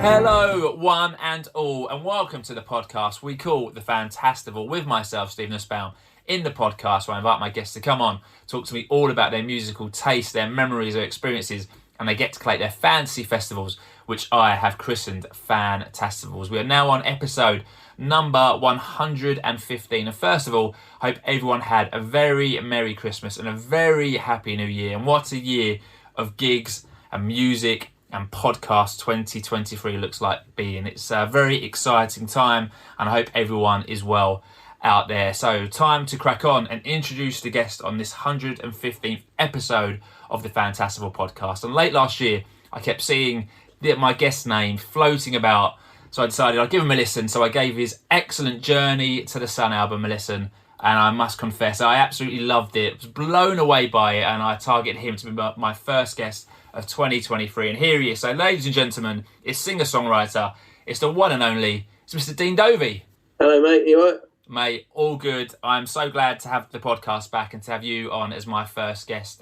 Hello, one and all, and welcome to the podcast we call the Fantastival with myself, Stephen Nussbaum. In the podcast, where I invite my guests to come on, talk to me all about their musical taste, their memories, their experiences, and they get to collate their fantasy festivals, which I have christened Fantastivals. We are now on episode number 115. And first of all, I hope everyone had a very Merry Christmas and a very Happy New Year. And what a year of gigs and music and podcast 2023 looks like being. It's a very exciting time, and I hope everyone is well out there. So time to crack on and introduce the guest on this 115th episode of the Fantastival Podcast. And late last year, I kept seeing my guest's name floating about, so I decided I'd give him a listen. So I gave his excellent Journey to the Sun album a listen, and I must confess, I absolutely loved it. I was blown away by it, and I targeted him to be my first guest of 2023. And here he is. So ladies and gentlemen, it's singer-songwriter, it's the one and only, it's Mr. Dean Dovey. Hello mate, you alright? Mate, all good. I'm so glad to have the podcast back and to have you on as my first guest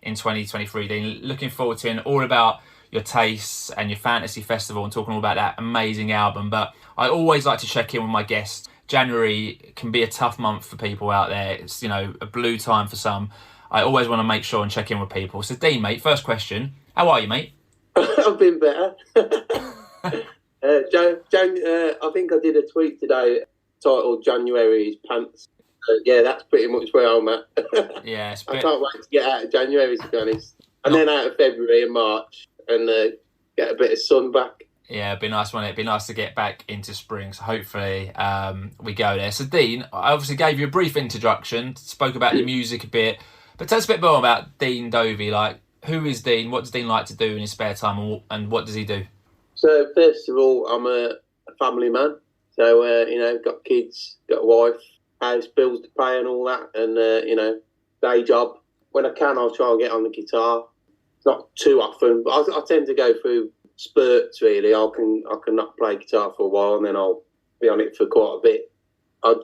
in 2023, Dean. Looking forward to hearing all about your tastes and your fantasy festival and talking all about that amazing album. But I always like to check in with my guests. January can be a tough month for people out there. It's, a blue time for some. I always want to make sure and check in with people. So Dean, mate, first question. How are you, mate? I've been better. I think I did a tweet today titled January's Pants. Yeah, that's pretty much where I'm at. Yeah, I can't wait to get out of January, to be honest. And then out of February and March and get a bit of sun back. Yeah, it'd be nice, wouldn't it? It'd be nice to get back into spring. So hopefully we go there. So Dean, I obviously gave you a brief introduction, spoke about your music a bit, but tell us a bit more about Dean Dovey. Like, who is Dean? What does Dean like to do in his spare time, and what does he do? So first of all, I'm a family man. So, got kids, got a wife, house bills to pay and all that, and, day job. When I can, I'll try and get on the guitar. Not too often, but I tend to go through spurts, really. I can not play guitar for a while, and then I'll be on it for quite a bit. I'm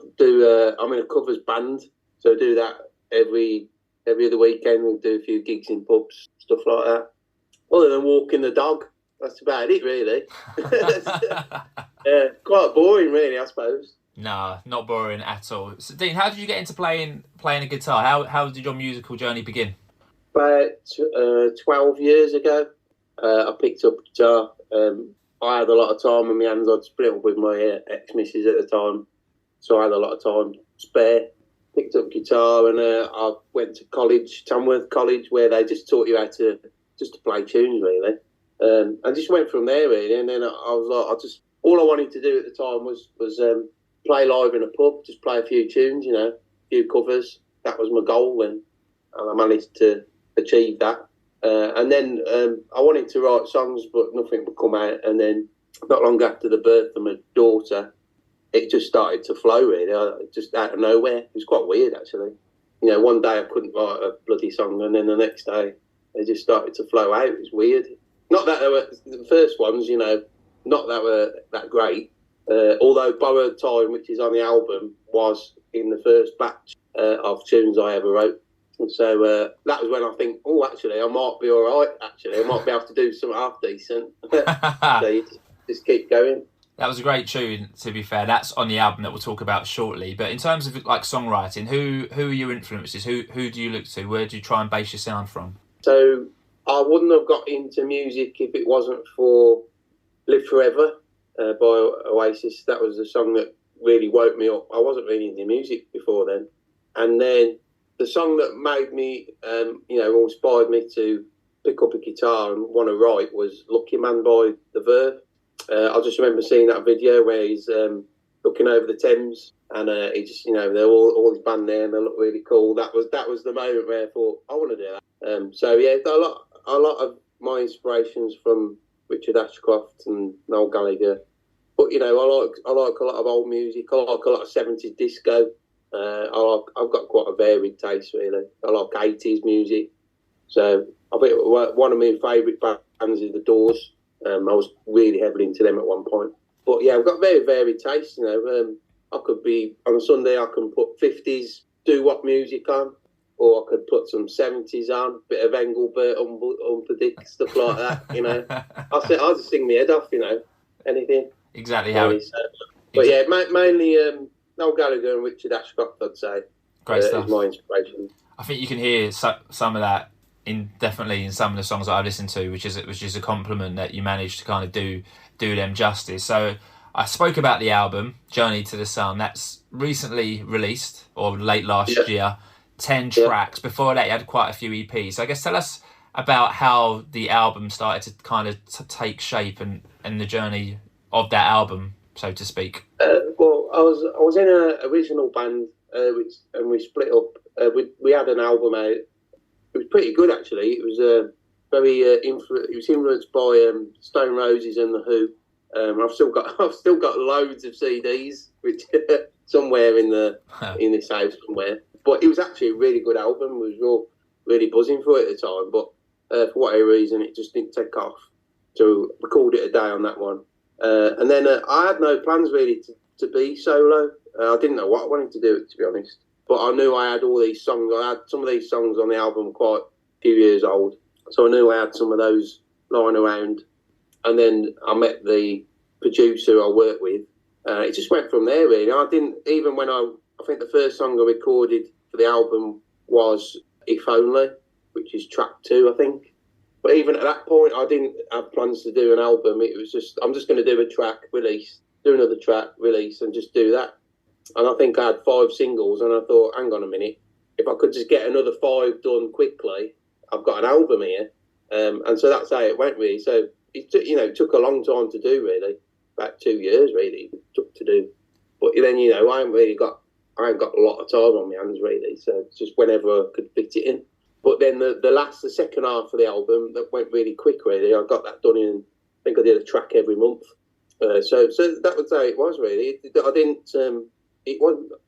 in a covers band, so I do that every other weekend. We'll do a few gigs in pubs, stuff like that. Other than walking the dog, that's about it, really. Quite boring, really, I suppose. Nah, not boring at all. So Dean, how did you get into playing a guitar? How did your musical journey begin? About 12 years ago, I picked up a guitar. I had a lot of time on my hands. I'd split up with my ex-missus at the time, so I had a lot of time spare. Picked up guitar and I went to college, Tamworth College, where they just taught you how to play tunes, really. I just went from there, really, and then I was like, all I wanted to do at the time was play live in a pub, just play a few tunes, a few covers. That was my goal, and I managed to achieve that. And then I wanted to write songs, but nothing would come out. And then not long after the birth of my daughter, it just started to flow, really, just out of nowhere. It was quite weird, actually. One day I couldn't write a bloody song, and then the next day they just started to flow out. It was weird. Not that they were the first ones, not that were that great. Although Borrowed Time, which is on the album, was in the first batch of tunes I ever wrote. And so that was when I think, actually, I might be all right, actually. I might be able to do something half decent. So you just keep going. That was a great tune, to be fair. That's on the album that we'll talk about shortly. But in terms of like songwriting, who are your influences? Who do you look to? Where do you try and base your sound from? So I wouldn't have got into music if it wasn't for Live Forever by Oasis. That was the song that really woke me up. I wasn't really into music before then. And then the song that made me, inspired me to pick up a guitar and want to write was Lucky Man by The Verve. I just remember seeing that video where he's looking over the Thames and he just, they're all his band there and they look really cool. That was the moment where I thought, I want to do that. So yeah, a lot of my inspirations from Richard Ashcroft and Noel Gallagher. But I like a lot of old music. I like a lot of 70s disco. I've got quite a varied taste, really. I like 80s music. So I think one of my favourite bands is The Doors. I was really heavily into them at one point. But yeah, I've got very varied taste. I could be on a Sunday. I can put 50s doo-wop music on. or I could put some 70s on, bit of Engelbert, Unpredict, stuff like that, you know. I'll just sing my head off, you know, anything. Exactly how it... But yeah, mainly Noel Gallagher and Richard Ashcroft, I'd say. Great stuff. Is my inspiration. I think you can hear some of that definitely in some of the songs that I've listened to, which is a compliment that you managed to kind of do them justice. So I spoke about the album Journey to the Sun. That's recently released, or late last year. 10 tracks. Before that, you had quite a few EPs. So I guess tell us about how the album started to kind of take shape and the journey of that album, so to speak. Well, I was in an original band, and we split up. We had an album out. It was pretty good, actually. It was it was influenced by Stone Roses and The Who. I've still got loads of CDs, which somewhere in this house somewhere. But it was actually a really good album. I was really buzzing for it at the time. But for whatever reason, it just didn't take off. So we called it a day on that one. And then I had no plans really to be solo. I didn't know what I wanted to do, to be honest. But I knew I had all these songs. I had some of these songs on the album quite a few years old. So I knew I had some of those lying around. And then I met the producer I worked with. It just went from there, really. I didn't, even when I think the first song I recorded for the album was If Only, which is track 2, I think. But even at that point, I didn't have plans to do an album. It was just, I'm just going to do a track, release, do another track, release, and just do that. And I think I had 5 singles, and I thought, hang on a minute, if I could just get another 5 done quickly, I've got an album here. And so that's how it went, really. So it took a long time to do, really. About 2 years, really, it took to do. But then, I ain't got a lot of time on my hands, really. So it's just whenever I could fit it in. But then the second half of the album, that went really quick, really. I got that done in, I think I did a track every month. So that was how it was, really. I didn't, it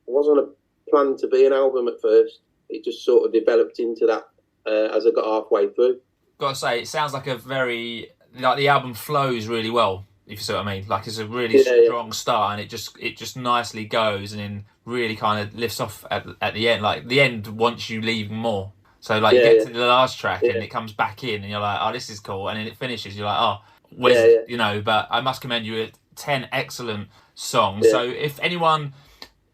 wasn't a plan to be an album at first. It just sort of developed into that as I got halfway through. Got to say, it sounds like the album flows really well, if you see what I mean. Like, it's a really strong start, and it just nicely goes, and then really kind of lifts off at the end. Like, the end wants you leaving more. So, like, you get to the last track, and it comes back in, and you're like, oh, this is cool. And then it finishes, you're like, oh, where's, but I must commend you at 10 excellent songs. So if anyone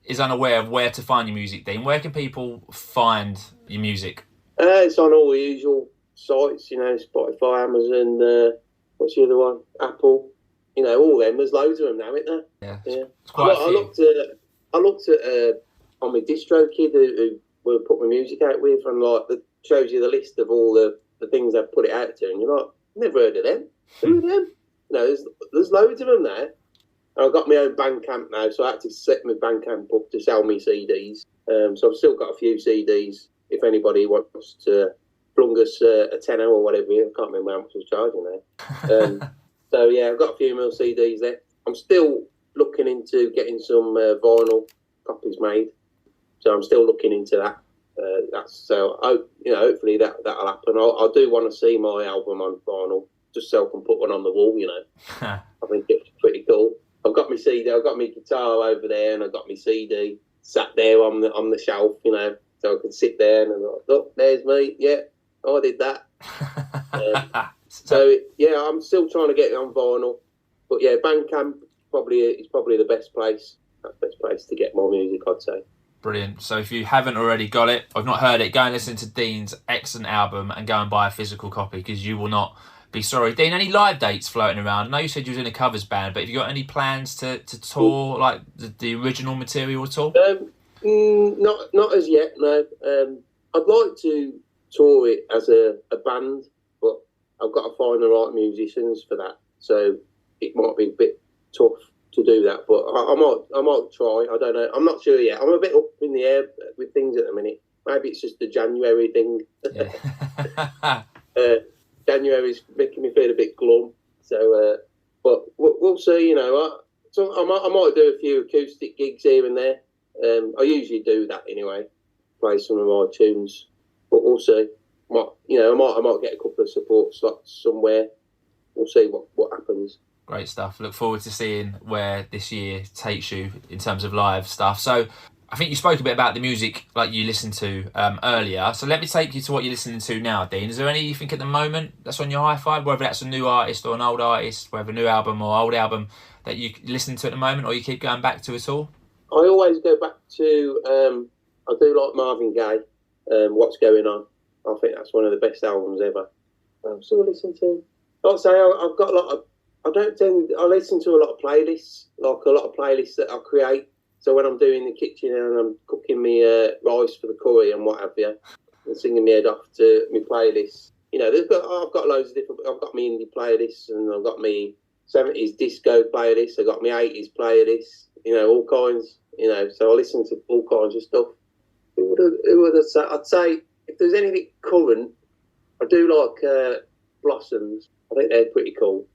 is unaware of where to find your music, Dean, where can people find your music? It's on all the usual sites, Spotify, Amazon, what's the other one? Apple, all them. There's loads of them now, isn't there? Yeah. It's quite a few. I looked at on my DistroKid who put my music out with, and it shows you the list of all the things I've put it out to, and you're like, never heard of them. Who are them? There's loads of them there. And I've got my own Bandcamp now, so I had to set my Bandcamp up to sell me CDs. So I've still got a few CDs if anybody wants to flung us a tenner or whatever. I can't remember how much I was charging there. So yeah, I've got a few more CDs there. I'm still looking into getting some vinyl copies made. So I'm still looking into that. Hopefully that'll happen. I do want to see my album on vinyl, just so I can put one on the wall. I think it's pretty cool. I've got my CD, I've got my guitar over there, and I've got my CD sat there on the shelf, so I can sit there and I'm like, look, there's me. Yeah, I did that. So yeah, I'm still trying to get it on vinyl, but yeah, Bandcamp is probably the best place. That's the best place to get more music, I'd say. Brilliant. So if you haven't already got it, or have not heard it, go and listen to Dean's excellent album and go and buy a physical copy, because you will not be sorry. Dean, any live dates floating around? I know you said you was in a covers band, but have you got any plans to tour like the original material at all? Not as yet, no. I'd like to tour it as a band, but I've got to find the right musicians for that. So it might be a bit tough to do that, but I might try. I don't know. I'm not sure yet. I'm a bit up in the air with things at the minute. Maybe it's just the January thing. Yeah. January's making me feel a bit glum. So, but we'll see. So I might do a few acoustic gigs here and there. I usually do that anyway. Play some of my tunes, but we'll see. I might get a couple of support slots somewhere. We'll see what happens. Great stuff. Look forward to seeing where this year takes you in terms of live stuff. So I think you spoke a bit about the music like you listened to earlier. So let me take you to what you're listening to now, Dean. Is there anything at the moment that's on your hi-fi, whether that's a new artist or an old artist, whether a new album or old album that you listen to at the moment or you keep going back to at all? I always go back to, I do like Marvin Gaye, What's Going On. I think that's one of the best albums ever. I'm still listening to. Like I say, I've got a lot of, I listen to a lot of playlists, like a lot of playlists that I create. So when I'm doing the kitchen and I'm cooking me rice for the curry and what have you, and singing my head off to my playlists, you know, I've got loads of different. I've got my indie playlists and I've got my 70s disco playlists. I've got my 80s playlists. You know, all kinds. You know, so I listen to all kinds of stuff. Who would I say? I'd say if there's anything current, I do like Blossoms. I think they're pretty cool.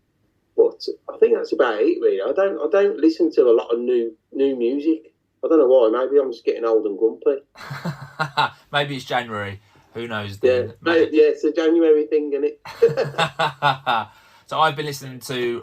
But I think that's about it, really. I don't listen to a lot of new music. I don't know why. Maybe I'm just getting old and grumpy. Maybe it's January. Who knows? Yeah, it's a January thing, isn't it? So I've been listening to.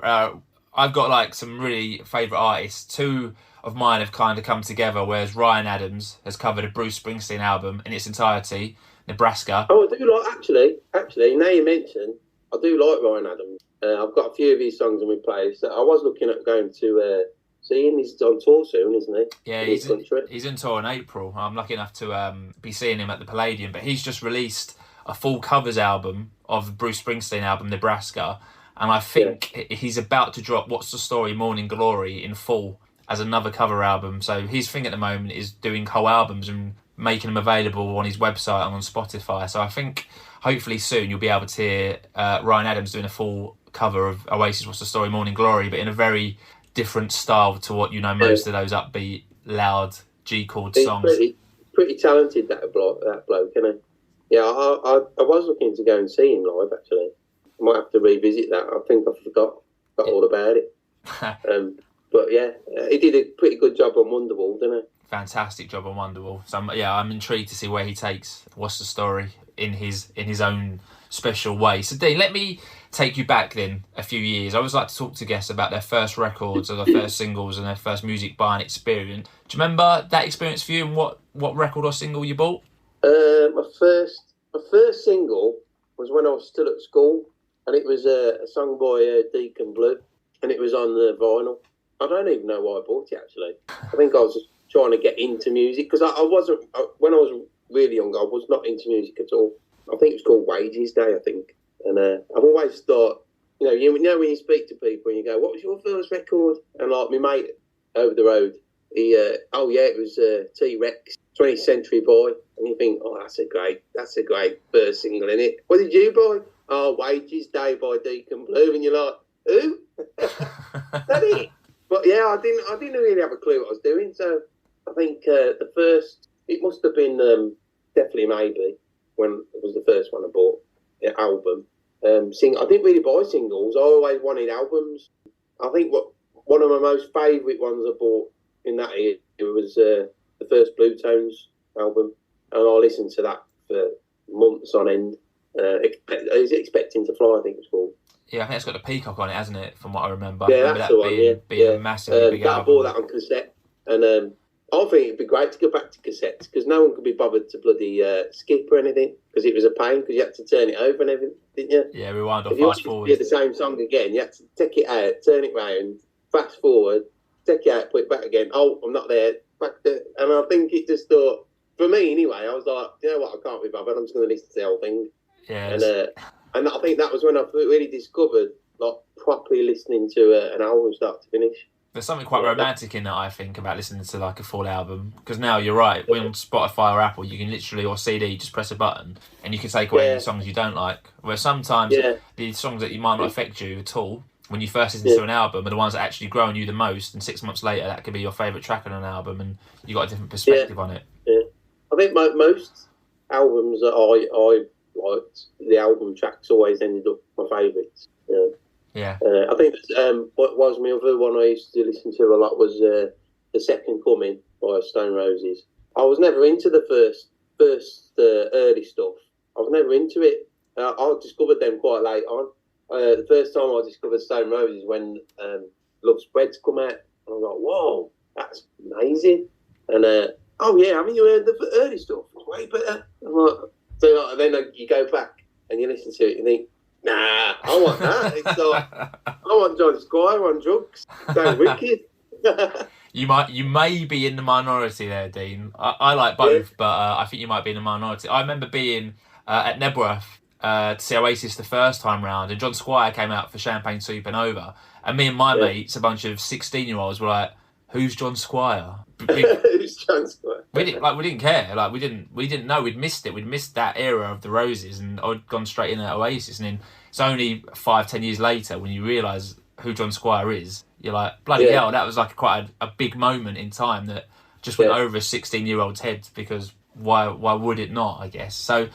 I've got like some really favourite artists. Two of mine have kind of come together. Whereas Ryan Adams has covered a Bruce Springsteen album in its entirety, Nebraska. Oh, I do like actually. Now you mention, I do like Ryan Adams. I've got a few of his songs in my playlist. I was looking at going to see him. He's on tour soon, isn't he? Yeah, he's in tour in April. I'm lucky enough to be seeing him at the Palladium. But he's just released a full covers album of the Bruce Springsteen album, Nebraska. And I think he's about to drop What's the Story, Morning Glory in full as another cover album. So his thing at the moment is doing whole albums and making them available on his website and on Spotify. So I think hopefully soon you'll be able to hear Ryan Adams doing a full cover of Oasis What's the Story, Morning Glory, but in a very different style to what you know most of those upbeat, loud G-chord songs. Pretty talented, that bloke, isn't he? Yeah, I was looking to go and see him live, actually. I might have to revisit that. I think I forgot all about it. But yeah, he did a pretty good job on Wonderwall, didn't he? Fantastic job on Wonderwall. So I'm intrigued to see where he takes What's the Story in his own special way. So Dean, let me take you back then a few years. I always like to talk to guests about their first records or their first singles and their first music buying experience. Do you remember that experience for you and what record or single you bought? My first single was when I was still at school, and it was a song by Deacon Blue, and it was on the vinyl. I don't even know why I bought it, actually. I think I was just trying to get into music, because I wasn't, when I was really young, I was not into music at all. I think it was called Wages Day, I think. And I've always thought, you know when you speak to people and you go, what was your first record? And like my mate over the road, he, it was T-Rex, 20th Century Boy. And you think, oh, that's a great first single, isn't it? What did you buy? Oh, Wages Day by Deacon Blue. And you're like, who? That it? But yeah, I didn't really have a clue what I was doing. So I think the first, it must have been definitely Maybe, when it was the first one I bought, the album. I didn't really buy singles. I always wanted albums. I think one of my most favourite ones I bought in that year was the first Blue Tones album, and I listened to that for months on end. Is it Expecting to Fly, I think it's called. Yeah, I think it's got the peacock on it, hasn't it? From what I remember. Yeah, that's the one. Being a massively big album. I bought that on cassette, and I think it'd be great to go back to cassettes, because no one could be bothered to bloody skip or anything, because it was a pain, because you had to turn it over and everything, didn't you? Yeah, rewind or fast forward. If you wanted to hear the same song again, you had to take it out, turn it round, fast forward, take it out, put it back again. Oh, I'm not there. Back there. And I think it just thought, for me anyway, I was like, you know what, I can't be bothered. I'm just going to listen to the whole thing. Yeah. And I think that was when I really discovered, like, properly listening to an album start to finish. There's something quite romantic in that, I think, about listening to like a full album. Because now you're right, when on Spotify or Apple, you can literally, or CD, just press a button and you can take away the songs you don't like. Where sometimes the songs that you might not affect you at all, when you first listen to an album, are the ones that actually grow on you the most. And 6 months later, that could be your favourite track on an album, and you got a different perspective on it. Yeah, I think most albums that I liked, the album tracks always ended up my favourites. Yeah. I think what was my other one I used to listen to a lot was The Second Coming by Stone Roses. I was never into the first early stuff. I was never into it. I discovered them quite late on. The first time I discovered Stone Roses when Love Spreads come out, and I was like, whoa, that's amazing. And oh yeah, haven't you heard the early stuff? It's way better. I'm like, so then you go back and you listen to it and you think, nah, I want that. It's like, I want John Squire on drugs. Sounds wicked. You may be in the minority there, Dean. I like both, but I think you might be in the minority. I remember being at Nebworth to see Oasis the first time round, and John Squire came out for Champagne Supernova, and me and my mates, a bunch of 16-year-olds, were like, "Who's John Squire?" Who's John Squire? We didn't care. Like we didn't know. We'd missed it. We'd missed that era of the Roses, and I'd gone straight in at Oasis. And then it's only 5-10 years later when you realise who John Squire is. You're like, bloody hell, that was like quite a big moment in time that just went over a 16-year-old's head, because why would it not, I guess. So,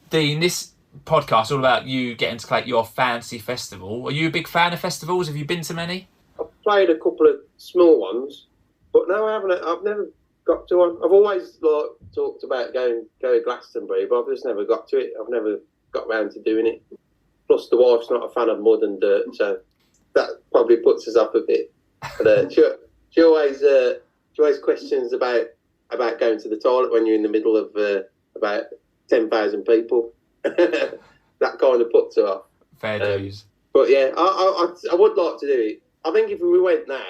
Dean, this podcast is all about you getting to collect your fancy festival. Are you a big fan of festivals? Have you been to many? I've played a couple of small ones, but no, I haven't. I've never got to one. I've always talked about going to Glastonbury, but I've just never got to it. I've never got round to doing it. Plus, the wife's not a fan of mud and dirt, so that probably puts us up a bit. But she always questions about going to the toilet when you're in the middle of about 10,000 people. That kind of puts her off. Fair dues. But yeah, I would like to do it. I think if we went now,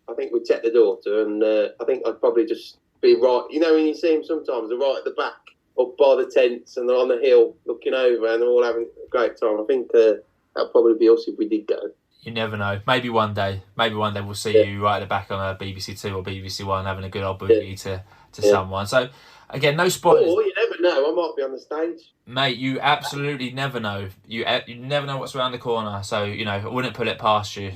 I think we'd take the daughter, and I think I'd probably just be right. You know, when you see them sometimes, they're right at the back, up by the tents, and they're on the hill looking over, and they're all having a great time. I think that'd probably be us if we did go. You never know. Maybe one day we'll see you right at the back on a BBC Two or BBC One having a good old boogie to someone. So, again, no spoilers. Oh, you never know. I might be on the stage. Mate, you absolutely never know. You never know what's around the corner. So, you know, I wouldn't put it past you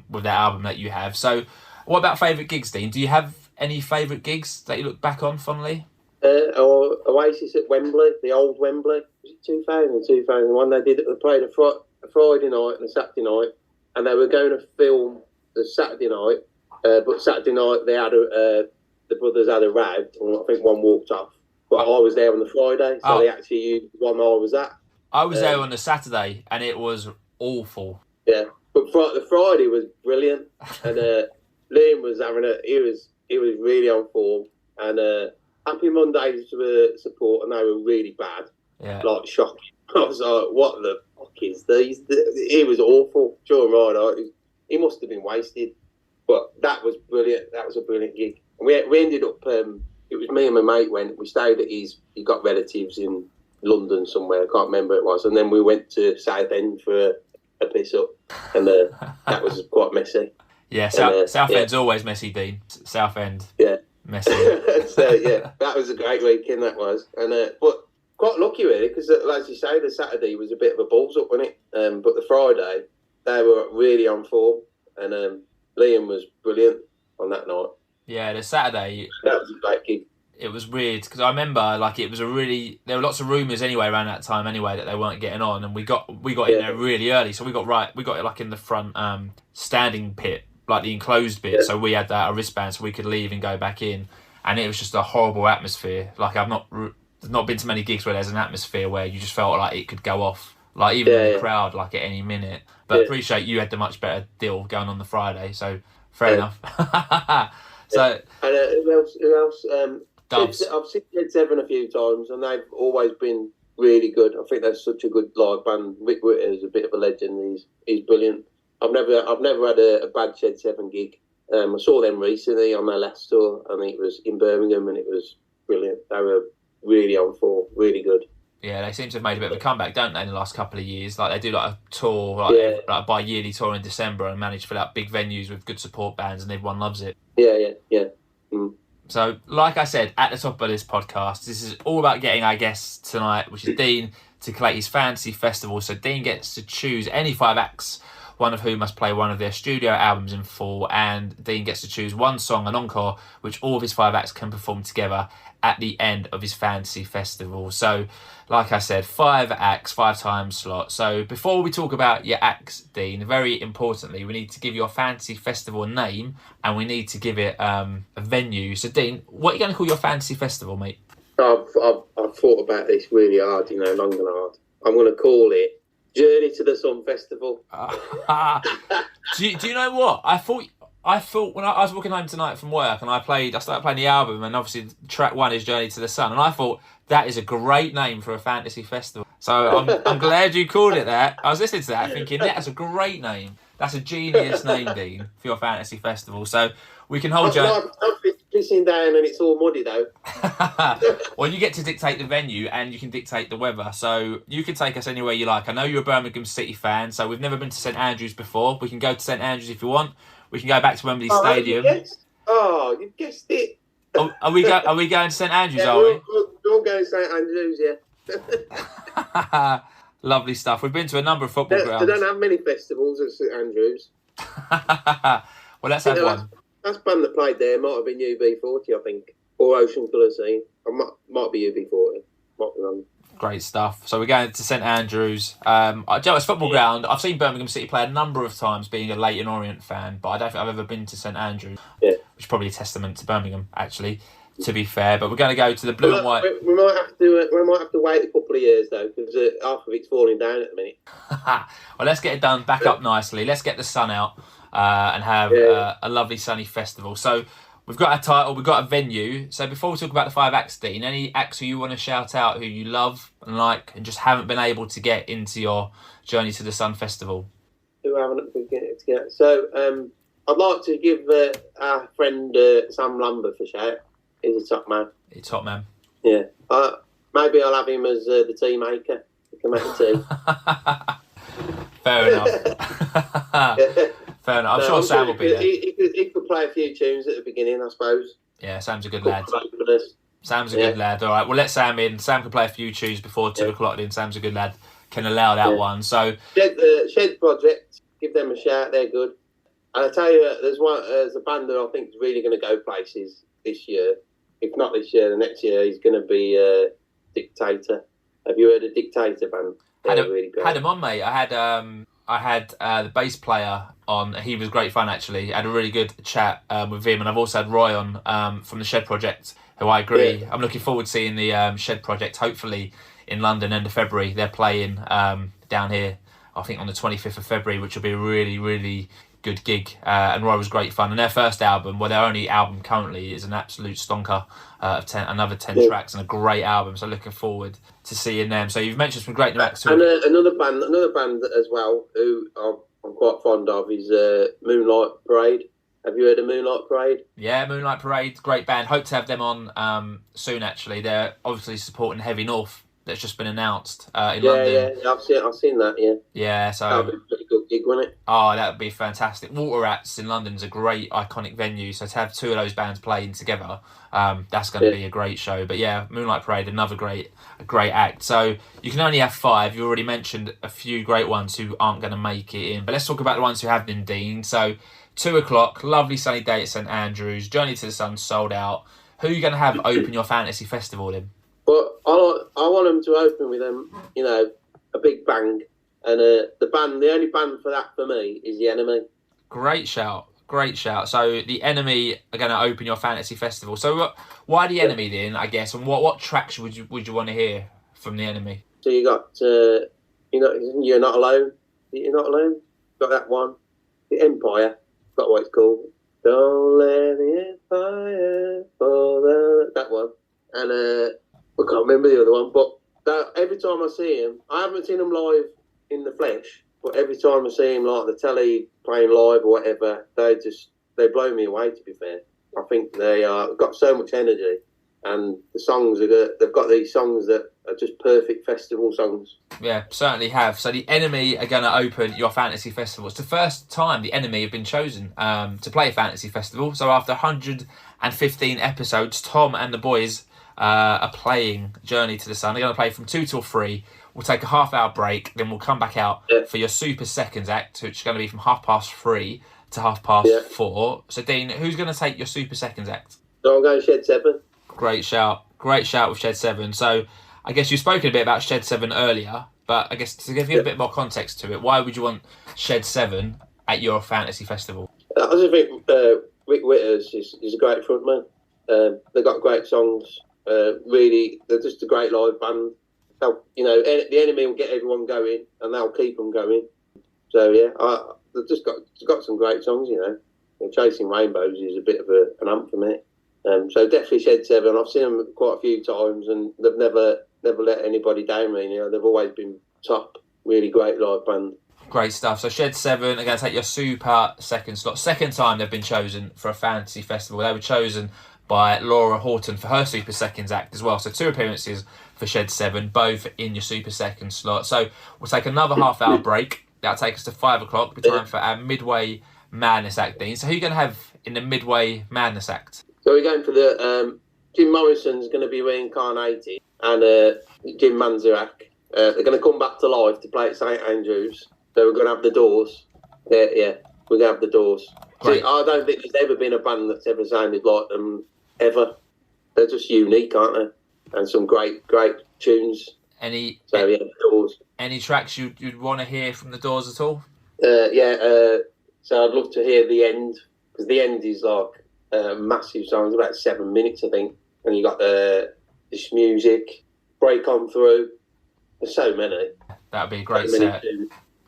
with that album that you have. So, what about favourite gigs, Dean? Do you have any favourite gigs that you look back on fondly? Or Oasis at Wembley, the old Wembley. Was it 2000, 2001? They played a Friday night and a Saturday night. And they were going to film the Saturday night, but Saturday night they had the brothers had a row, and I think one walked off. But I was there on the Friday, so they actually used the one I was at. I was there on the Saturday, and it was awful. Yeah, but the Friday was brilliant, and Liam was he was really on form, and Happy Mondays were support, and they were really bad, like shocking. I was like, what the fuck is these? He was awful. John Ryder, he must have been wasted. But that was brilliant. That was a brilliant gig. And we ended up, it was me and my mate went, we stayed at he got relatives in London somewhere, I can't remember where it was. And then we went to Southend for a piss up. And that was quite messy. Yeah, Southend's always messy, Dean. Southend. Yeah. Messy. So, yeah, that was a great weekend, that was. And but quite lucky, really, because, as you say, the Saturday was a bit of a balls up, wasn't it? But the Friday, they were really on form, and Liam was brilliant on that night. Yeah, the Saturday... That was a great gig. It was weird, because I remember, it was there were lots of rumours anyway around that time anyway that they weren't getting on, and we got in there really early, so we got it, in the front standing pit, the enclosed bit, so we had our wristband so we could leave and go back in, and it was just a horrible atmosphere. I've not been to many gigs where there's an atmosphere where you just felt like it could go off, even in the crowd, at any minute. But appreciate you had the much better deal going on the Friday, so fair enough. So and who else? Dubs. I've seen Dead Seven a few times, and they've always been really good. I think they're such a good live band. Rick Witter is a bit of a legend. He's brilliant. I've never had a bad Dead Seven gig. I saw them recently on their last tour, and it was in Birmingham, and it was brilliant. They were really on form, really good. Yeah, they seem to have made a bit of a comeback, don't they, in the last couple of years? They do a tour, a bi-yearly tour in December, and manage to fill out big venues with good support bands, and everyone loves it. Yeah. Mm. So, like I said at the top of this podcast, this is all about getting our guest tonight, which is Dean, to collect his fancy festival. So Dean gets to choose any 5 acts, one of whom must play one of their studio albums in full, and Dean gets to choose one song, an encore, which all of his 5 acts can perform together at the end of his fancy festival. So, like I said, 5 acts, 5 time slot. So before we talk about your acts, Dean, very importantly, we need to give your fancy festival a name, and we need to give it a venue. So Dean, what are you going to call your fancy festival, mate? I've thought about this really hard, long and hard. I'm going to call it Journey to the Sun Festival. Do you know what? I thought I thought when I was walking home tonight from work and I started playing the album, and obviously track 1 is Journey to the Sun, and I thought that is a great name for a fantasy festival. So I'm glad you called it that. I was listening to that thinking that's a great name. That's a genius name, Dean, for your fantasy festival. So we can hold you. I'm pissing down and it's all muddy though. Well, you get to dictate the venue and you can dictate the weather. So you can take us anywhere you like. I know you're a Birmingham City fan, so we've never been to St Andrews before. We can go to St Andrews if you want. We can go back to Wembley Stadium. You guessed it. Are we going to St Andrews, yeah, are we? We're going to St Andrews, yeah. Lovely stuff. We've been to a number of football grounds. They don't have many festivals at St Andrews. Well, let's have one. Last band that played there might have been UB40, I think, or Ocean Colour Scene. Might be UB40. Might be wrong. Great stuff. So we're going to St Andrews. It's football ground. I've seen Birmingham City play a number of times, being a Leyton Orient fan, but I don't think I've ever been to St Andrews. Yeah. Which is probably a testament to Birmingham, actually, to be fair. But we're going to go to the blue and white. We might have to wait a couple of years though, because half of it's falling down at the minute. Well, let's get it done back up nicely. Let's get the sun out and have a lovely sunny festival. So we've got a title, we've got a venue. So before we talk about the 5 acts, Dean, any acts who you want to shout out who you love and like and just haven't been able to get into your Journey to the Sun festival? Who haven't been able to get? So I'd like to give our friend Sam Lambert a shout. He's a top man. He's a top man. Yeah. Maybe I'll have him as the tea maker. He can make the tea. Fair enough. Fair enough. I'm sure Sam will be there. He could play a few tunes at the beginning, I suppose. Yeah, Sam's a good lad. Sam's a good lad. All right, we'll let Sam in. Sam can play a few tunes before 2 o'clock then. Sam's a good lad. Can allow that one. So Shed Project, give them a shout. They're good. And I tell you, there's a band that I think is really going to go places this year. If not this year, the next year he's going to be Dictator. Have you heard of Dictator band? Had him on, mate. I had the bass player on. He was great fun, actually. I had a really good chat with him, and I've also had Roy on from the Shed Project, who I agree. Yeah. I'm looking forward to seeing the Shed Project, hopefully in London, end of February. They're playing down here, I think on the 25th of February, which will be a really, really good gig. And Roy was great fun. And their first album, their only album currently, is an absolute stonker of another 10 tracks and a great album. So looking forward to seeing them. So you've mentioned some great acts. And another band as well, who I'm quite fond of, is Moonlight Parade. Have you heard of Moonlight Parade? Yeah, Moonlight Parade, great band. Hope to have them on soon, actually. They're obviously supporting Heavy North. That's just been announced in London. Yeah, I've seen that, yeah. Yeah, so... That would be a pretty good gig, wouldn't it? Oh, that would be fantastic. Water Rats in London is a great, iconic venue, so to have 2 of those bands playing together, that's going to be a great show. But yeah, Moonlight Parade, another great act. So you can only have 5. You already mentioned a few great ones who aren't going to make it in. But let's talk about the ones who have been, Dean. So 2 o'clock, lovely sunny day at St Andrews, Journey to the Sun sold out. Who are you going to have open your fantasy festival then? But I want them to open with them, a big bang. And the only band for that for me is The Enemy. Great shout. So The Enemy are going to open your fantasy festival. So why The Enemy then, I guess, and what tracks would you want to hear from The Enemy? So you got, You're Not Alone. You're Not Alone. Got that one. The Empire. Got what it's called. Don't let the Empire fall down. That one. And I can't remember the other one, but every time I see him, I haven't seen him live in the flesh, but every time I see him, like the telly playing live or whatever, they blow me away, to be fair. I think they've got so much energy, and the songs they've got these songs that are just perfect festival songs. Yeah, certainly have. So The Enemy are going to open your fantasy festival. It's the first time The Enemy have been chosen to play a fantasy festival. So after 115 episodes, Tom and the boys are playing Journey to the Sun. They're going to play from 2 till 3. We'll take a half-hour break, then we'll come back out for your Super Seconds act, which is going to be from 3:30 to 4:30. So, Dean, who's going to take your Super Seconds act? So I'm going Shed 7. Great shout with Shed 7. So, I guess you've spoken a bit about Shed 7 earlier, but I guess to give you a bit more context to it, why would you want Shed 7 at your fantasy festival? I just think Rick Witters is a great frontman. They've got great songs. Really, they're just a great live band. The Enemy will get everyone going, and they'll keep them going. So yeah, they've just got some great songs. Chasing Rainbows is a bit of an anthem, isn't it? So definitely Shed 7. I've seen them quite a few times, and they've never let anybody down. Really, they've always been top. Really great live band. Great stuff. So Shed 7 are going to take your super second slot. Second time they've been chosen for a fantasy festival. They were chosen by Laura Horton for her Super Seconds act as well. So 2 appearances for Shed 7, both in your Super Second slot. So we'll take another half-hour break. That'll take us to 5 o'clock. It'll be time for our Midway Madness act, Dean. So who are you going to have in the Midway Madness act? So we're going for the Jim Morrison's going to be reincarnated, and Jim Manzarek. They're going to come back to life to play at St Andrews. So we're going to have the Doors. Yeah, we're going to have the Doors. Great. See, I don't think there's ever been a band that's ever sounded like them, ever. They're just unique, aren't they? And some great tunes. The Doors. Any tracks you'd want to hear from the Doors at all? So I'd love to hear The End, because The End is like a massive song. It's about 7 minutes, I think. And you got this music, Break On Through. There's so many. That'd be a great set.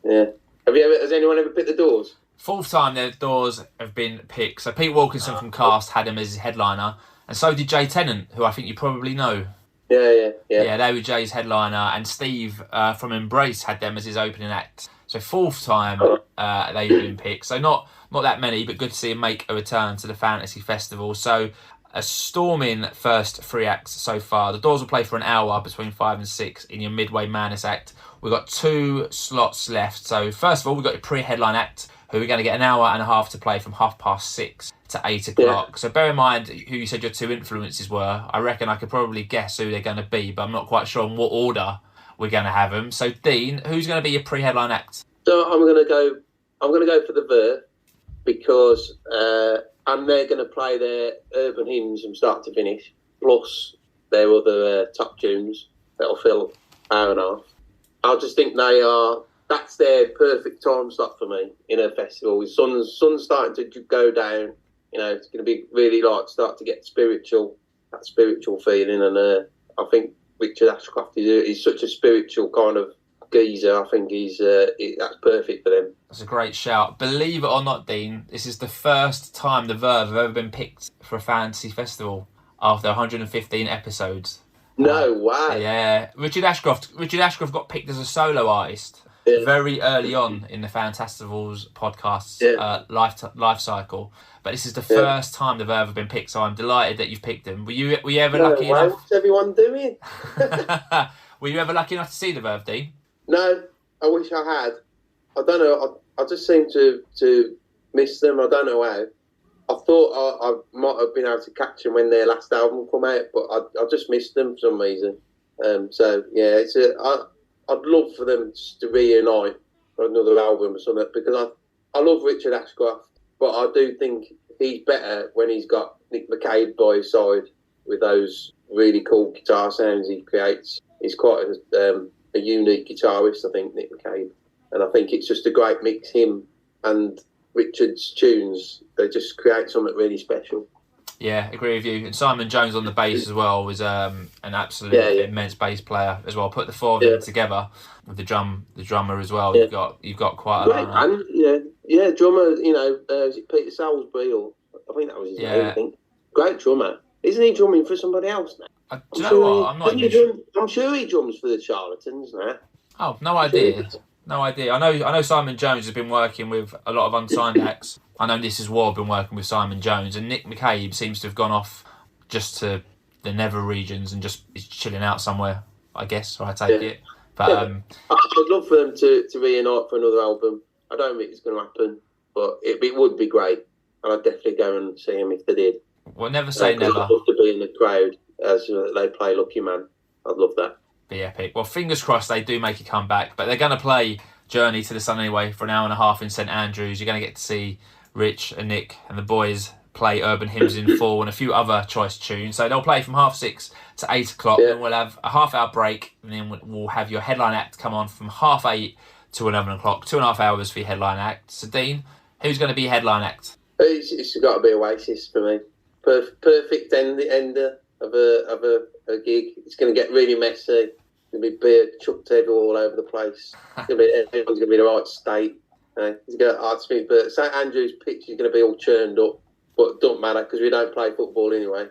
Yeah. Has anyone ever picked the Doors? 4th time the Doors have been picked. So Pete Wilkinson from Cast had him as his headliner, and so did Jay Tennant, who I think you probably know. Yeah. Yeah, they were Jay's headliner, and Steve from Embrace had them as his opening act. So 4th time they've been picked. So not that many, but good to see him make a return to the Fantasy Festival. So a storming first 3 acts so far. The Doors will play for an hour between 5 and 6 in your Midway Madness act. We've got 2 slots left. So first of all, we've got your pre-headline act, who are going to get an hour and a half to play from 6:30 to 8 o'clock. Yeah. So bear in mind who you said your 2 influences were. I reckon I could probably guess who they're going to be, but I'm not quite sure in what order we're going to have them. So Dean, who's going to be your pre-headline act? So I'm going to go for the Verve, because and they're going to play their urban hymns from start to finish, plus their other top tunes that'll fill an hour and a half. I just think that's their perfect time slot for me in a festival. With sun's starting to go down, it's going to be really start to get that spiritual feeling. And I think Richard Ashcroft is such a spiritual kind of geezer. I think that's perfect for them. That's a great shout. Believe it or not, Dean, this is the first time the Verve have ever been picked for a fantasy festival after 115 episodes. No way. Yeah, Richard Ashcroft got picked as a solo artist very early on in the Fantastival's podcast's life cycle. But this is the first time the Verve have been picked, so I'm delighted that you've picked them. Were you ever lucky enough? What's everyone doing? Were you ever lucky enough to see the Verve, Dean? No, I wish I had. I don't know. I just seem to miss them. I don't know how. I thought I might have been able to catch them when their last album come out, but I just missed them for some reason. So yeah, I'd love for them to reunite for another album or something, because I love Richard Ashcroft, but I do think he's better when he's got Nick McCabe by his side with those really cool guitar sounds he creates. He's quite a unique guitarist, I think, Nick McCabe, and I think it's just a great mix, him and Richard's tunes. They just create something really special. Yeah, agree with you. And Simon Jones on the bass as well was an absolute immense bass player as well. Put the 4 of them together with the drummer as well. Yeah. You've got quite a lot. And drummer. Is it Peter Salisbury, or I think that was his name. I think great drummer. Isn't he drumming for somebody else now? I'm not even sure. I'm sure he drums for the Charlatans now. Oh, no idea. No idea. I know Simon Jones has been working with a lot of unsigned acts. I know This Is War have been working with Simon Jones, and Nick McCabe seems to have gone off just to the nether regions and just is chilling out somewhere, I guess, or I take it. But I'd love for them to reunite for another album. I don't think it's going to happen, but it would be great, and I'd definitely go and see them if they did. Well, never say never. I'd love to be in the crowd as they play Lucky Man. I'd love that. Be epic. Well, fingers crossed they do make a comeback, but they're going to play Journey to the Sun anyway for an hour and a half in St Andrews. You're going to get to see Rich and Nick and the boys play urban hymns in full and a few other choice tunes. So they'll play from 6:30 to 8 o'clock. Then we'll have a half-hour break, and then we'll have your headline act come on from 8:30 to 11 o'clock. 2.5 hours for your headline act. So Dean, who's going to be your headline act? It's got to be Oasis for me. Perfect ender of a gig. It's going to get really messy. There'll be beer chucked all over the place. Everyone's going to be in the right state. He's got hard to think, but St Andrew's pitch is going to be all churned up, but it don't matter because we don't play football anyway.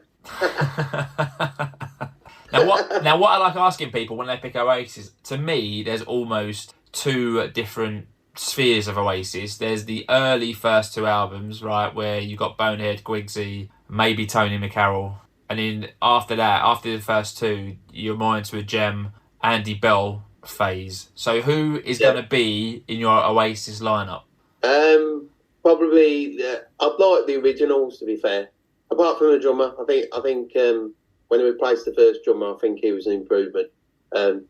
Now, what I like asking people when they pick Oasis, to me, there's almost two different spheres of Oasis. There's the early first two albums, right, where you got Bonehead, Guigsy, maybe Tony McCarroll, and then after that, after the first two, you're more into a Gem, Andy Bell phase. So who is going to be in your Oasis lineup? Probably I'd like the originals, to be fair. Apart from the drummer, I think when we replaced the first drummer, I think he was an improvement.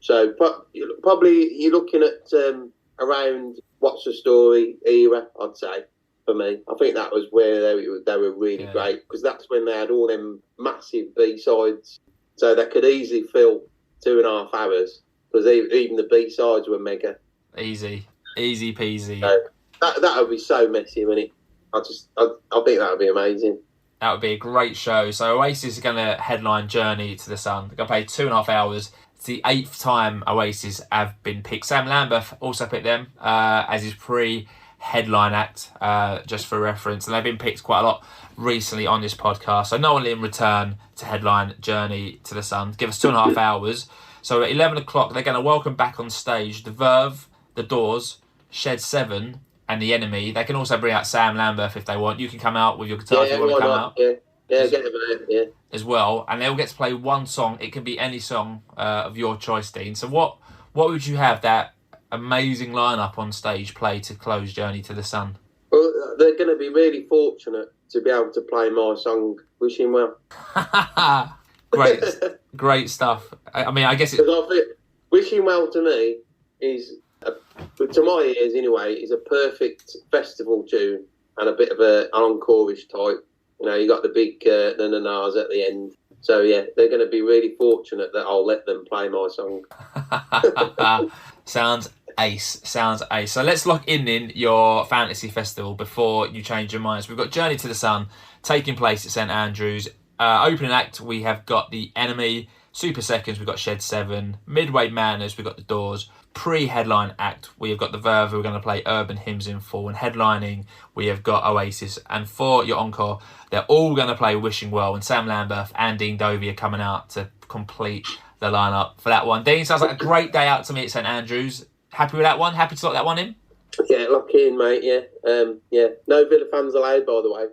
So probably you're looking at around What's the Story era, I'd say, for me. I think that was where they were really great, because that's when they had all them massive B-sides. So they could easily fill 2.5 hours, because even the B-sides were mega. Easy peasy. So that would be so messy, wouldn't it? I think that would be amazing. That would be a great show. So Oasis are going to headline Journey to the Sun. They're going to play 2.5 hours. It's the 8th time Oasis have been picked. Sam Lambeth also picked them as his pre-headline act, just for reference. And they've been picked quite a lot recently on this podcast. So no one in return to headline Journey to the Sun. Give us 2.5 hours. So at 11 o'clock, they're going to welcome back on stage The Verve, The Doors, Shed 7, and The Enemy. They can also bring out Sam Lambeth if they want. You can come out with your guitar if you want to come out. Get them out, as well, and they'll get to play one song. It can be any song of your choice, Dean. So what would you have that amazing lineup on stage play to close Journey to the Sun? Well, they're going to be really fortunate to be able to play my song, Wish Him Well. Great stuff. I mean, I guess it... Because I think Wish Him Well to me is, to my ears anyway, is a perfect festival tune and a bit of an encore-ish type. You know, you got the big na-na-nas at the end. So, yeah, they're going to be really fortunate that I'll let them play my song. Sounds ace. So let's lock in your fantasy festival before you change your minds. We've got Journey to the Sun taking place at St Andrews. Opening act, we have got The Enemy. Super Seconds, we've got Shed 7. Midway Madness, we've got The Doors. Pre-headline act, we have got The Verve, who are going to play Urban Hymns in full. And headlining, we have got Oasis. And for your encore, they're all going to play Wishing Well. And Sam Lambeth and Dean Dovey are coming out to complete the lineup for that one. Dean, sounds like a great day out to me at St Andrews. Happy with that one? Happy to lock that one in? Yeah, lock in, mate, yeah. No Villa fans allowed, by the way.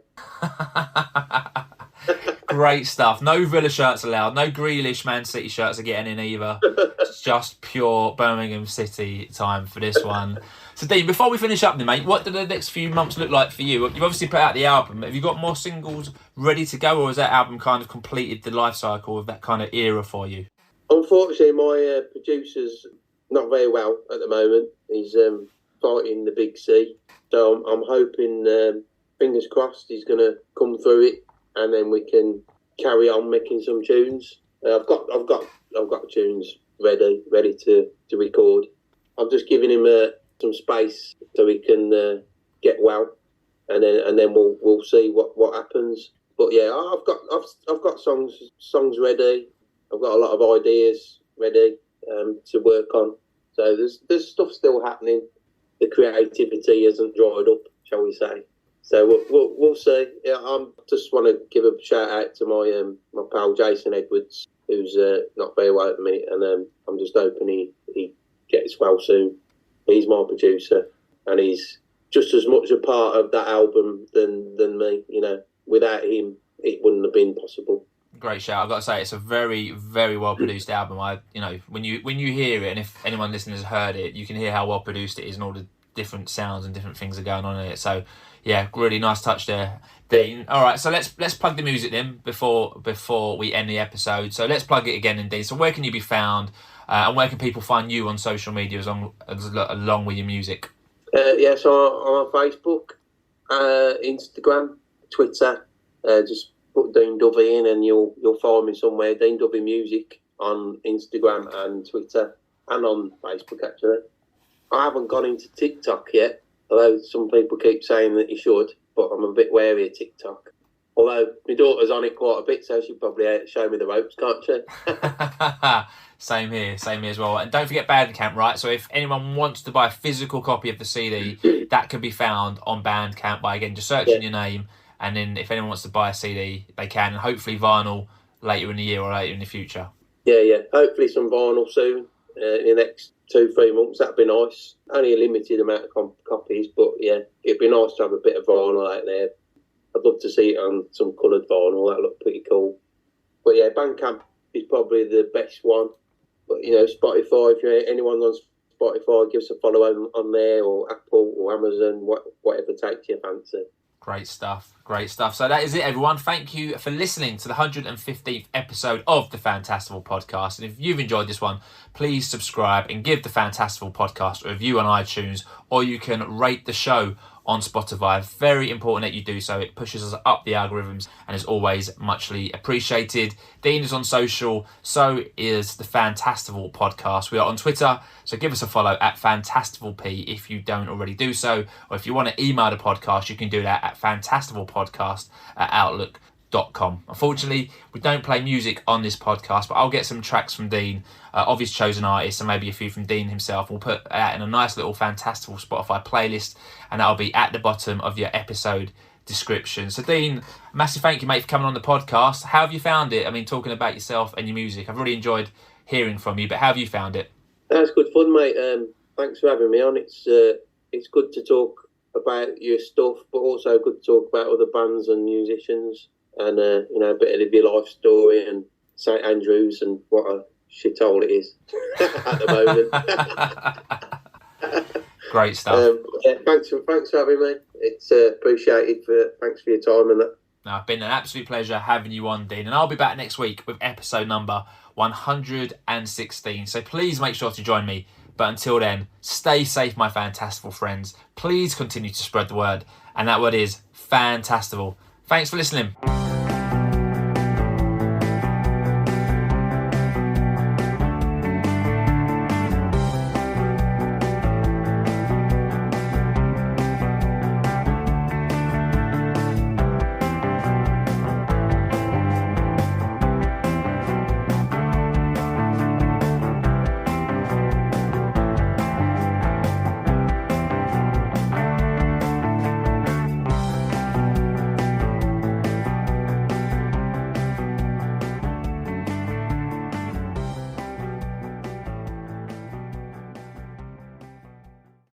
Great stuff. No Villa shirts allowed. No Grealish Man City shirts are getting in either. It's just pure Birmingham City time for this one. So Dean, before we finish up then, mate, what do the next few months look like for you? You've obviously put out the album. Have you got more singles ready to go, or has that album kind of completed the life cycle of that kind of era for you? Unfortunately, my producer's not very well at the moment. He's fighting the big C. So I'm hoping, fingers crossed, he's going to come through it, and then we can carry on making some tunes. I've got tunes ready to record. I'm just giving him some space so he can get well, and then we'll see what happens. But yeah, I've got songs ready. I've got a lot of ideas ready to work on. So there's stuff still happening. The creativity hasn't dried up, shall we say? So we'll see. Yeah, I just want to give a shout out to my pal Jason Edwards, who's not very well at me, and I'm just hoping he gets well soon. He's my producer, and he's just as much a part of that album than me. You know, without him, it wouldn't have been possible. Great shout. I've got to say, it's a very, very well produced album. When you hear it, and if anyone listening has heard it, you can hear how well produced it is and all the different sounds and different things are going on in it. So yeah, really nice touch there, Dean. All right, so let's plug the music then before we end the episode. So let's plug it again, Dean. So where can you be found, and where can people find you on social media along with your music? So I'm on Facebook, Instagram, Twitter. Just put Dean Dovey in and you'll find me somewhere. Dean Dovey Music on Instagram and Twitter, and on Facebook actually. I haven't gone into TikTok yet, although some people keep saying that you should, but I'm a bit wary of TikTok. Although my daughter's on it quite a bit, so she'll probably show me the ropes, can't she? Same here as well. And don't forget Bandcamp, right? So if anyone wants to buy a physical copy of the CD, that can be found on Bandcamp by, again, just searching your name. And then if anyone wants to buy a CD, they can. And hopefully vinyl later in the year or later in the future. Yeah. Hopefully some vinyl soon in the next 2-3 months. That'd be nice. Only a limited amount of copies, but yeah, it'd be nice to have a bit of vinyl out there. I'd love to see it on some coloured vinyl. That'd look pretty cool. But yeah, Bandcamp is probably the best one. But, Spotify, if anyone's on Spotify, give us a follow on there, or Apple or Amazon, whatever takes your fancy. Great stuff. So that is it, everyone. Thank you for listening to the 115th episode of the Fantastival Podcast. And if you've enjoyed this one, please subscribe and give the Fantastival Podcast a review on iTunes, or you can rate the show on Spotify. Very important that you do so. It pushes us up the algorithms and is always muchly appreciated. Dean is on social, so is the Fantastival Podcast. We are on Twitter, so give us a follow at FantastivalP if you don't already do so. Or if you want to email the podcast, you can do that at fantastivalpodcast@outlook.com. Unfortunately, we don't play music on this podcast, but I'll get some tracks from Dean, of his chosen artists, and maybe a few from Dean himself. We'll put that in a nice little Fantastival Spotify playlist, and that'll be at the bottom of your episode description. So Dean, massive thank you, mate, for coming on the podcast. How have you found it? I mean, talking about yourself and your music, I've really enjoyed hearing from you, but how have you found it? That's good fun, mate. Thanks for having me on. It's good to talk about your stuff, but also good to talk about other bands and musicians, and a bit of your life story and St Andrews and what a shithole it is at the moment. Great stuff. Thanks for having me. It's appreciated. Thanks for your time and that. No, it's been an absolute pleasure having you on, Dean, and I'll be back next week with episode number 116. So please make sure to join me. But until then, stay safe, my Fantastival friends. Please continue to spread the word, and that word is Fantastival. Thanks for listening.